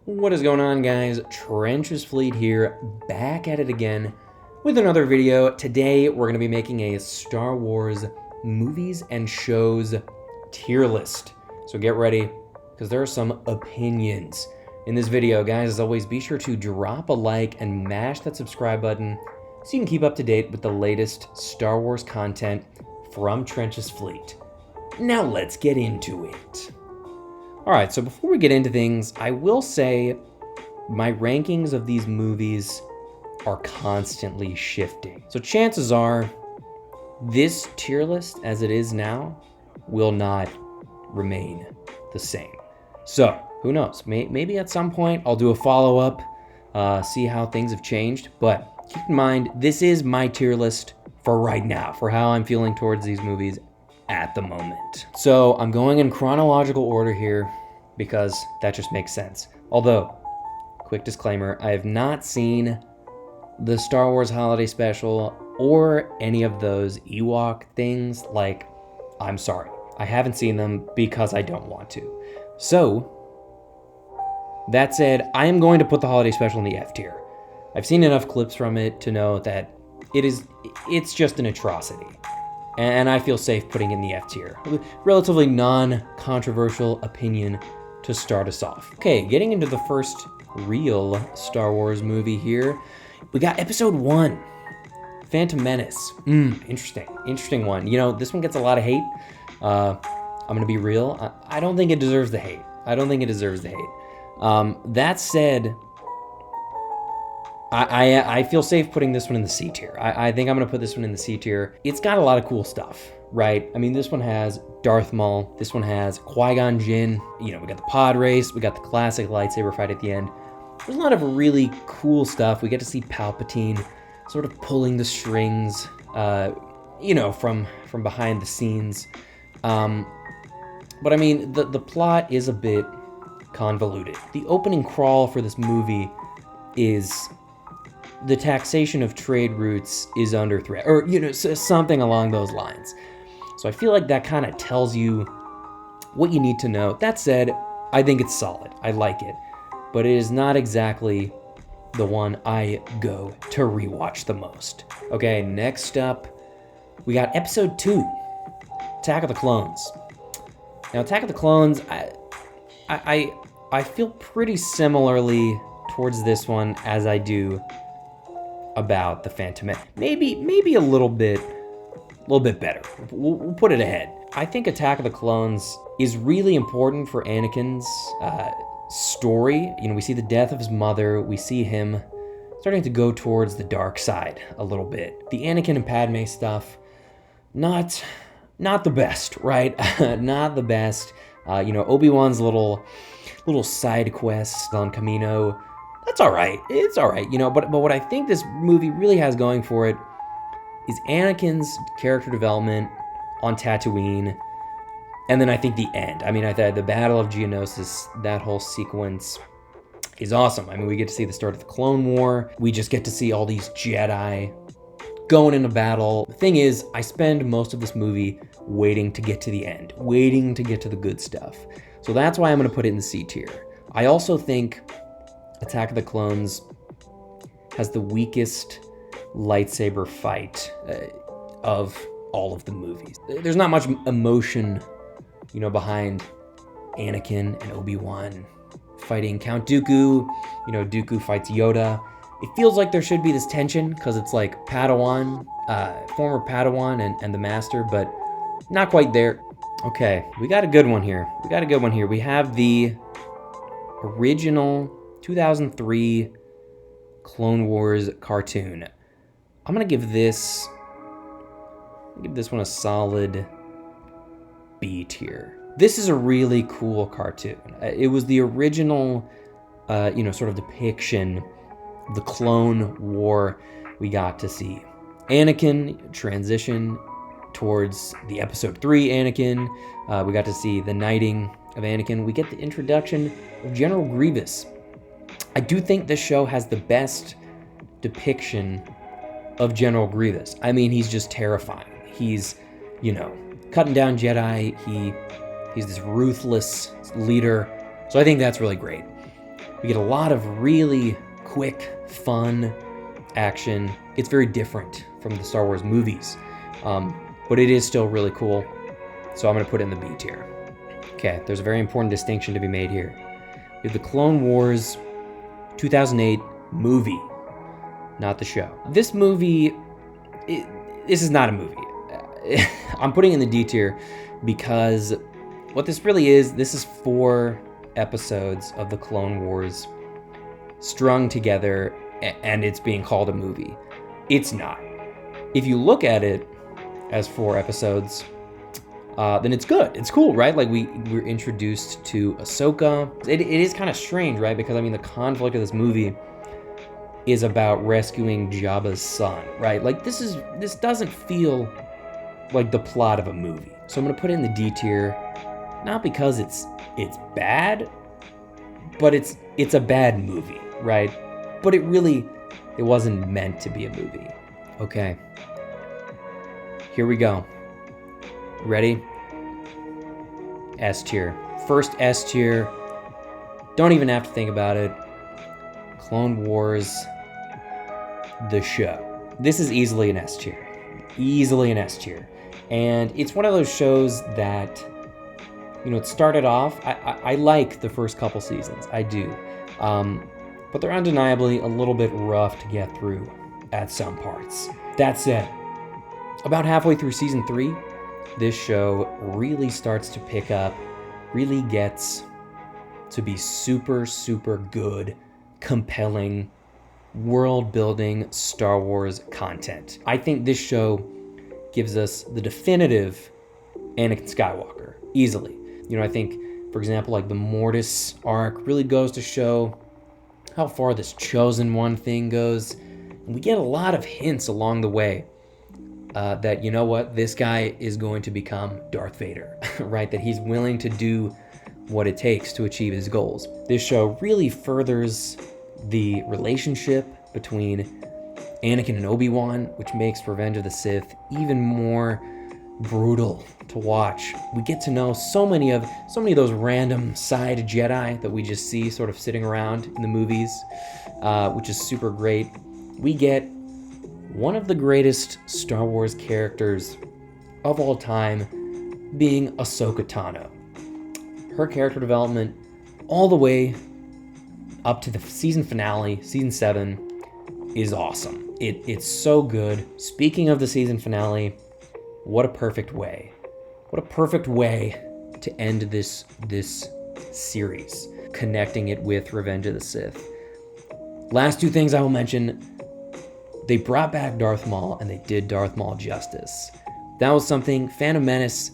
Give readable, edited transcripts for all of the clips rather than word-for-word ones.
What is going on, guys? Trench's Fleet here, back at it again with another video. Today we're going to be making a Star Wars movies and shows tier list. So get ready, because there are some opinions in this video. Guys, as always, be sure to drop a like and mash that subscribe button so you can keep up to date with the latest Star Wars content from Trench's Fleet. Now let's get into it. Alright, so before we get into things, I will say my rankings of these movies are constantly shifting. So chances are this tier list as it is now will not remain the same. So who knows, maybe at some point I'll do a follow-up, see how things have changed, but keep in mind this is my tier list for right now, for how I'm feeling towards these movies at the moment. So I'm going in chronological order here because that just makes sense. Although, quick disclaimer, I have not seen the Star Wars Holiday Special or any of those Ewok things. Like, I'm sorry, I haven't seen them because I don't want to. So, that said, I am going to put the Holiday Special in the F tier. I've seen enough clips from it to know that it's just an atrocity. And I feel safe putting it in the F tier. Relatively non-controversial opinion to start us off. Okay, getting into the first real Star Wars movie here. We got Episode 1, Phantom Menace. Interesting one. You know, this one gets a lot of hate. I'm gonna be real. I don't think it deserves the hate. That said, I feel safe putting this one in the C tier. I think I'm going to put this one in the C tier. It's got a lot of cool stuff, right? I mean, this one has Darth Maul. This one has Qui-Gon Jinn. You know, we got the pod race. We got the classic lightsaber fight at the end. There's a lot of really cool stuff. We get to see Palpatine sort of pulling the strings, you know, from behind the scenes. But I mean, the plot is a bit convoluted. The opening crawl for this movie is the taxation of trade routes is under threat, or, you know, something along those lines. So I feel like that kind of tells you what you need to know. That said, I think it's solid. I like it, but it is not exactly the one I go to rewatch the most. Okay, next up, we got Episode 2, Attack of the Clones. Now, Attack of the Clones, I feel pretty similarly towards this one as I do about the Phantom Menace. Maybe a little bit better. We'll put it ahead. I think Attack of the Clones is really important for Anakin's story. You know, we see the death of his mother. We see him starting to go towards the dark side a little bit. The Anakin and Padme stuff, not the best, right? Not the best. You know, Obi-Wan's little side quest on Kamino, that's all right. It's all right, you know, but what I think this movie really has going for it is Anakin's character development on Tatooine, and then I think the end. I mean, I thought the Battle of Geonosis, that whole sequence is awesome. I mean, we get to see the start of the Clone War. We just get to see all these Jedi going into battle. The thing is, I spend most of this movie waiting to get to the end, waiting to get to the good stuff. So that's why I'm going to put it in the C tier. I also think Attack of the Clones has the weakest lightsaber fight of all of the movies. There's not much emotion, you know, behind Anakin and Obi-Wan fighting Count Dooku. You know, Dooku fights Yoda. It feels like there should be this tension because it's like Padawan, former Padawan and the Master, but not quite there. Okay, we got a good one here. We have the original 2003 Clone Wars cartoon. I'm gonna give this one a solid B tier. This is a really cool cartoon. It was the original, you know, sort of depiction of the Clone War. We got to see Anakin transition towards the Episode 3 Anakin. We got to see the knighting of Anakin. We get the introduction of General Grievous. I do think this show has the best depiction of General Grievous. I mean, he's just terrifying. He's, you know, cutting down Jedi. He's this ruthless leader. So I think that's really great. We get a lot of really quick, fun action. It's very different from the Star Wars movies, but it is still really cool. So I'm going to put it in the B tier. Okay, there's a very important distinction to be made here. We have the Clone Wars 2008 movie, not the show. This movie, this is not a movie. I'm putting it in the D tier because what this really is, this is 4 episodes of the Clone Wars strung together, and it's being called a movie. It's not. If you look at it as 4 episodes, then it's good. It's cool, right? Like we're introduced to Ahsoka. It is kind of strange, right? Because I mean, the conflict of this movie is about rescuing Jabba's son, right? Like this doesn't feel like the plot of a movie. So I'm gonna put it in the D tier, not because it's bad, but it's a bad movie, right? But it wasn't meant to be a movie. Okay, here we go. Ready? S tier. First S tier. Don't even have to think about it. Clone Wars, the show. This is easily an S tier. Easily an S tier. And it's one of those shows that, you know, it started off, I like the first couple seasons. I do. But they're undeniably a little bit rough to get through at some parts. That said, about halfway through season 3, this show really starts to pick up, really gets to be super, super good, compelling, world-building Star Wars content. I think this show gives us the definitive Anakin Skywalker, easily. You know, I think, for example, like the Mortis arc really goes to show how far this Chosen One thing goes. And we get a lot of hints along the way that, you know what, this guy is going to become Darth Vader, right? That he's willing to do what it takes to achieve his goals. This show really furthers the relationship between Anakin and Obi-Wan, which makes Revenge of the Sith even more brutal to watch. We get to know so many of those random side Jedi that we just see sort of sitting around in the movies, which is super great. We get one of the greatest Star Wars characters of all time being Ahsoka Tano. Her character development all the way up to the season finale, season 7, is awesome. It's so good. Speaking of the season finale, what a perfect way. What a perfect way to end this series, connecting it with Revenge of the Sith. Last 2 things I will mention. They brought back Darth Maul, and they did Darth Maul justice. That was something. Phantom Menace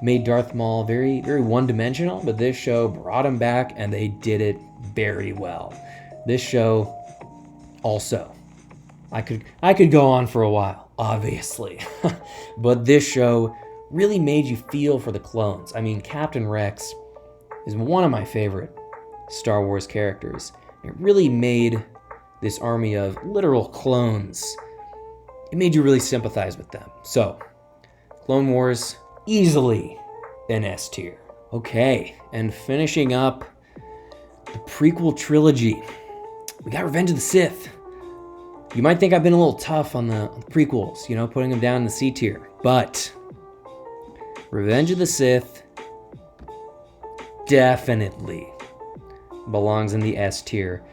made Darth Maul very, very one-dimensional, but this show brought him back, and they did it very well. This show also, I could go on for a while, obviously, but this show really made you feel for the clones. I mean, Captain Rex is one of my favorite Star Wars characters. It really made this army of literal clones, it made you really sympathize with them. So, Clone Wars, easily an S tier. Okay, and finishing up the prequel trilogy, we got Revenge of the Sith. You might think I've been a little tough on the prequels, you know, putting them down in the C tier, but Revenge of the Sith definitely belongs in the S tier.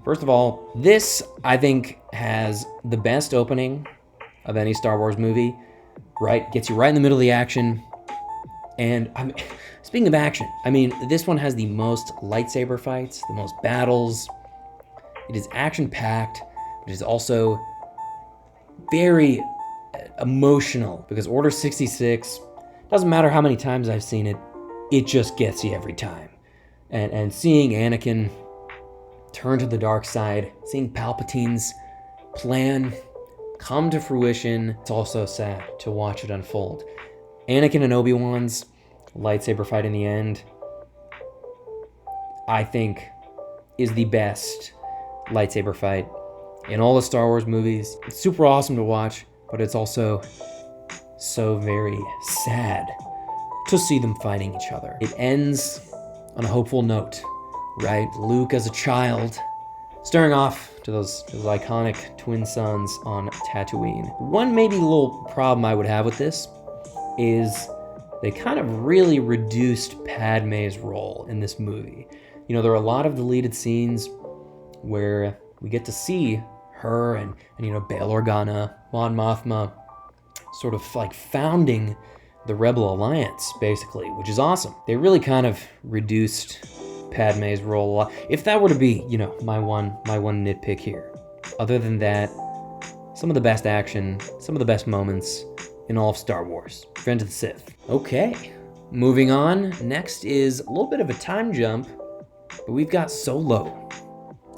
First of all, this, I think, has the best opening of any Star Wars movie, right? Gets you right in the middle of the action. And speaking of action, I mean, this one has the most lightsaber fights, the most battles. It is action-packed, but it is also very emotional, because Order 66, doesn't matter how many times I've seen it, it just gets you every time. And seeing Anakin turn to the dark side, seeing Palpatine's plan come to fruition, it's also sad to watch it unfold. Anakin and Obi-Wan's lightsaber fight in the end, I think, is the best lightsaber fight in all the Star Wars movies. It's super awesome to watch, but it's also so very sad to see them fighting each other. It ends on a hopeful note right? Luke as a child, staring off to those iconic twin suns on Tatooine. One maybe little problem I would have with this is they kind of really reduced Padme's role in this movie. You know, there are a lot of deleted scenes where we get to see her and you know, Bail Organa, Mon Mothma, sort of like founding the Rebel Alliance, basically, which is awesome. They really kind of reduced Padme's role a lot. If that were to be, you know, my one nitpick here. Other than that, some of the best action, some of the best moments in all of Star Wars. Revenge of the Sith. Okay, moving on. Next is a little bit of a time jump, but we've got Solo,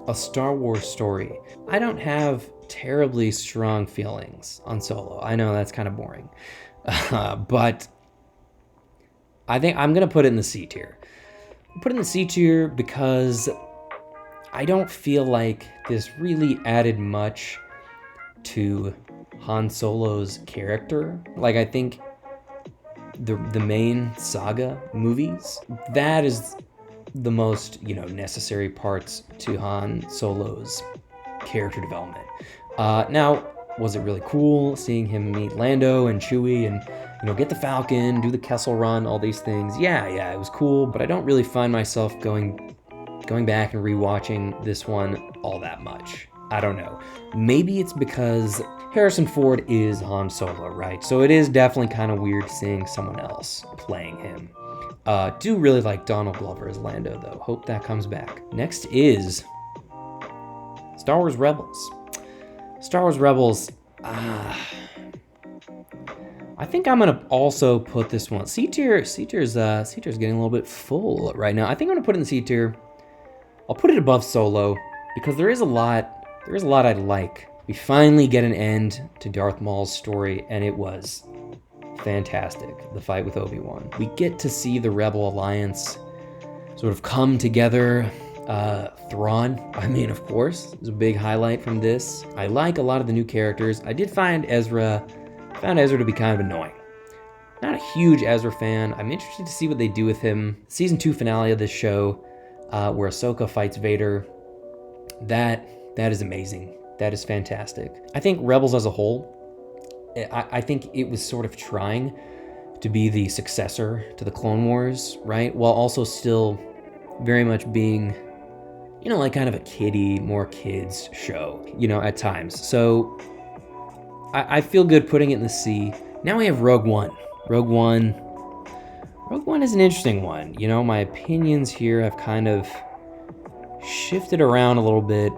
a Star Wars story. I don't have terribly strong feelings on Solo. I know that's kind of boring. But I think I'm going to put it in the C tier. Put it in the C tier because I don't feel like this really added much to Han Solo's character. Like, I think the main saga movies, that is the most, you know, necessary parts to Han Solo's character development. Now, was it really cool seeing him meet Lando and Chewie and, you know, get the Falcon, do the Kessel Run, all these things? Yeah, it was cool, but I don't really find myself going back and rewatching this one all that much. I don't know. Maybe it's because Harrison Ford is Han Solo, right? So it is definitely kind of weird seeing someone else playing him. Do really like Donald Glover as Lando, though. Hope that comes back. Next is Star Wars Rebels. Star Wars Rebels, I think I'm gonna also put this one. C tier's getting a little bit full right now. I think I'm gonna put it in C tier. I'll put it above Solo because there is a lot I like. We finally get an end to Darth Maul's story, and it was fantastic. The fight with Obi-Wan. We get to see the Rebel Alliance sort of come together. Thrawn, I mean, of course, is a big highlight from this. I like a lot of the new characters. I did find Ezra to be kind of annoying. Not a huge Ezra fan. I'm interested to see what they do with him. Season 2 finale of this show, where Ahsoka fights Vader, that is amazing. That is fantastic. I think Rebels as a whole, I think it was sort of trying to be the successor to the Clone Wars, right? While also still very much being, you know, like kind of a kiddie, more kids show, you know, at times. So I feel good putting it in the C. Now we have Rogue One. Rogue One is an interesting one. You know, my opinions here have kind of shifted around a little bit,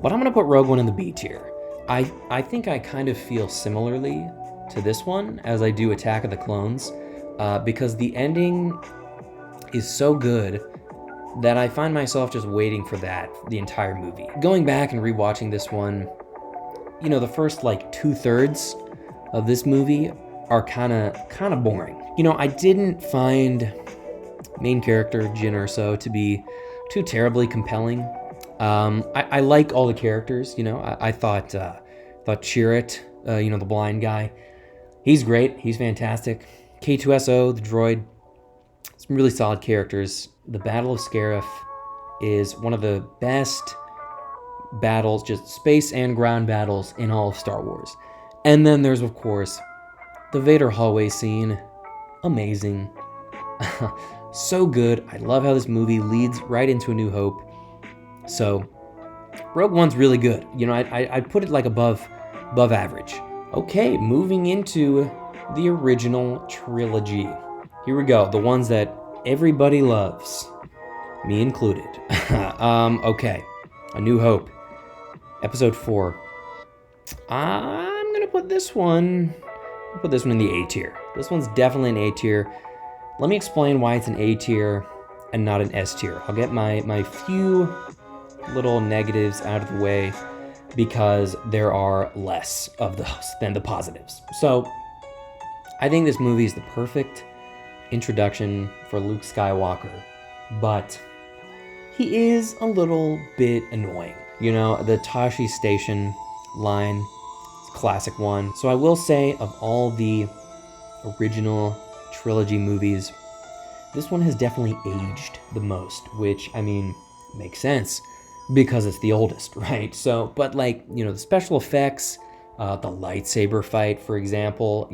but I'm going to put Rogue One in the B tier. I think I kind of feel similarly to this one as I do Attack of the Clones, because the ending is so good that I find myself just waiting for that the entire movie. Going back and rewatching this one, you know, the first like 2/3 of this movie are kind of boring. You know, I didn't find main character Jyn Erso to be too terribly compelling. I like all the characters, you know. I thought Chirrut, you know, the blind guy, he's great. He's fantastic. K2SO, the droid, some really solid characters. The Battle of Scarif is one of the best battles, just space and ground battles in all of Star Wars. And then there's, of course, the Vader hallway scene. Amazing. So good. I love how this movie leads right into A New Hope. So Rogue One's really good. You know, I'd put it like above average. Okay, moving into the original trilogy. Here we go. The ones that everybody loves, me included. Okay, A New Hope, Episode 4. I'm gonna put this one in the A tier. This one's definitely an A tier. Let me explain why it's an A tier and not an S tier. I'll get my few little negatives out of the way because there are less of those than the positives. So I think this movie is the perfect introduction for Luke Skywalker, but he is a little bit annoying. You know, the Tashi Station line is a classic one. So I will say, of all the original trilogy movies, this one has definitely aged the most, which, I mean, makes sense because it's the oldest, right? So, but like, the special effects, the lightsaber fight, for example,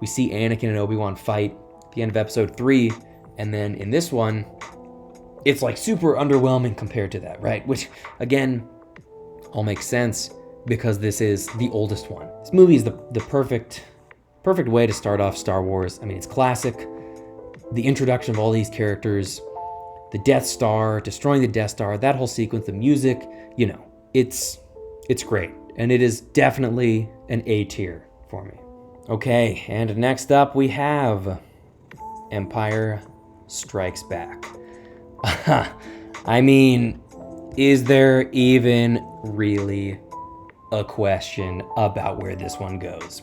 we see Anakin and Obi-Wan fight at the end of episode 3, and then in this one, it's like super underwhelming compared to that, right? Which, again, all makes sense because this is the oldest one. This movie is the perfect way to start off Star Wars. I mean, it's classic. The introduction of all these characters, the Death Star, destroying the Death Star, that whole sequence, the music, it's great. And it is definitely an A tier for me. Okay, and next up we have Empire Strikes Back. I mean, is there even really a question about where this one goes?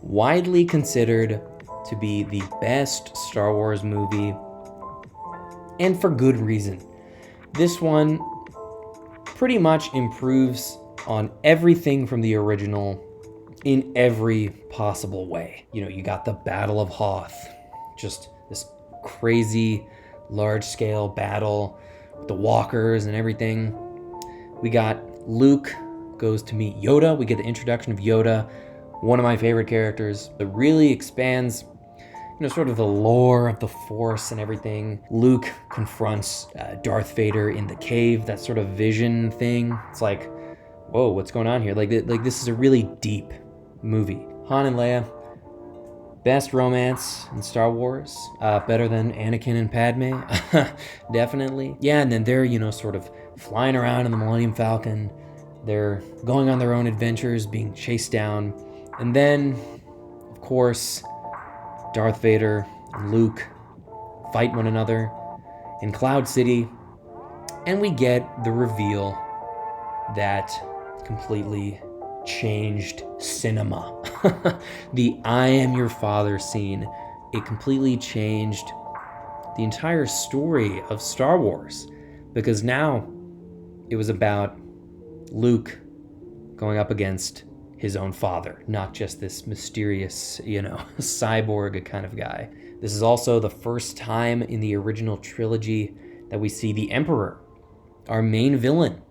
Widely considered to be the best Star Wars movie, and for good reason. This one pretty much improves on everything from the original in every possible way. You got the Battle of Hoth, just this crazy large-scale battle with the walkers and everything. We got Luke goes to meet Yoda. We get the introduction of Yoda, one of my favorite characters. It really expands, sort of the lore of the Force and everything. Luke confronts Darth Vader in the cave, that sort of vision thing. It's like, whoa, what's going on here? Like this is a really deep movie. Han and Leia, best romance in Star Wars, better than Anakin and Padme, definitely. Yeah, and then they're, sort of flying around in the Millennium Falcon. They're going on their own adventures, being chased down. And then, of course, Darth Vader and Luke fight one another in Cloud City. And we get the reveal that completely changed cinema. The I am your father scene, it completely changed the entire story of Star Wars, because now it was about Luke going up against his own father, not just this mysterious, cyborg kind of guy. This is also the first time in the original trilogy that we see the Emperor, our main villain,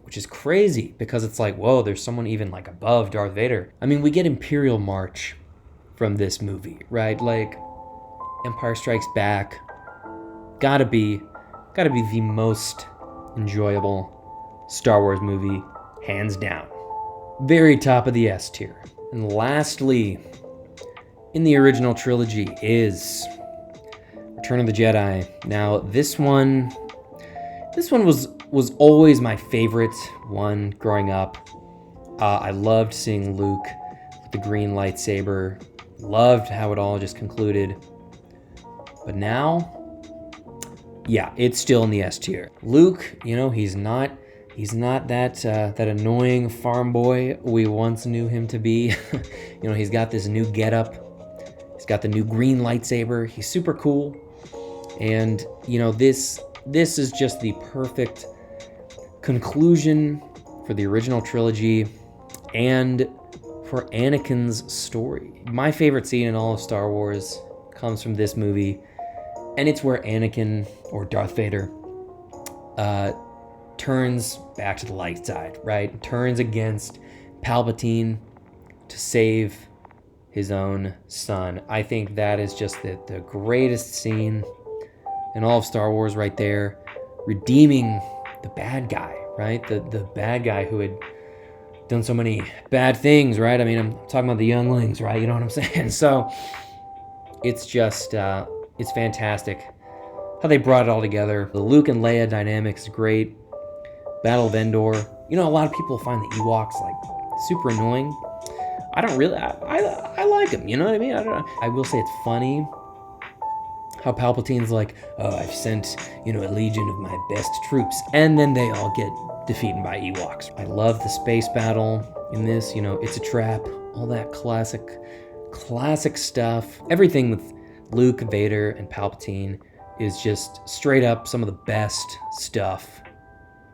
which is crazy because it's like, whoa, there's someone even like above Darth Vader. I mean, we get Imperial March from this movie, right? Like, Empire Strikes Back, gotta be the most enjoyable Star Wars movie, hands down. Very top of the S tier. And lastly, in the original trilogy is Return of the Jedi. Now, this one was always my favorite one growing up. I loved seeing Luke with the green lightsaber. Loved how it all just concluded. But now, yeah, it's still in the S tier. Luke, he's not that annoying farm boy we once knew him to be. He's got this new getup. He's got the new green lightsaber. He's super cool. And, this is just the perfect conclusion for the original trilogy and for Anakin's story. My favorite scene in all of Star Wars comes from this movie, and it's where Anakin, or Darth Vader, turns back to the light side, right? Turns against Palpatine to save his own son. I think that is just the greatest scene in all of Star Wars right there, redeeming the bad guy, right? The bad guy who had done so many bad things, right? I mean, I'm talking about the younglings, right? You know what I'm saying? So it's just, it's fantastic how they brought it all together. The Luke and Leia dynamic is great. Battle of Endor. A lot of people find the Ewoks like super annoying. I don't really, I like them, you know what I mean? I don't know. I will say it's funny how Palpatine's like, oh, I've sent, a legion of my best troops, and then they all get defeated by Ewoks. I love the space battle in this, it's a trap, all that classic stuff. Everything with Luke, Vader, and Palpatine is just straight up some of the best stuff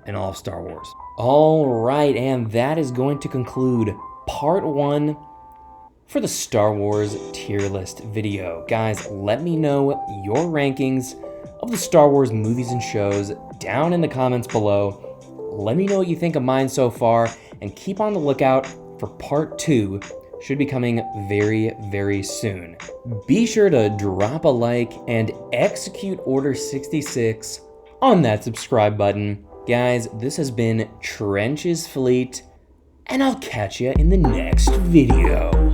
in all of Star Wars. All right, and that is going to conclude part 1 for the Star Wars tier list video. Guys, let me know your rankings of the Star Wars movies and shows down in the comments below. Let me know what you think of mine so far, and keep on the lookout for part 2. Should be coming very, very soon. Be sure to drop a like and execute Order 66 on that subscribe button. Guys, this has been Trench's Fleet, and I'll catch you in the next video.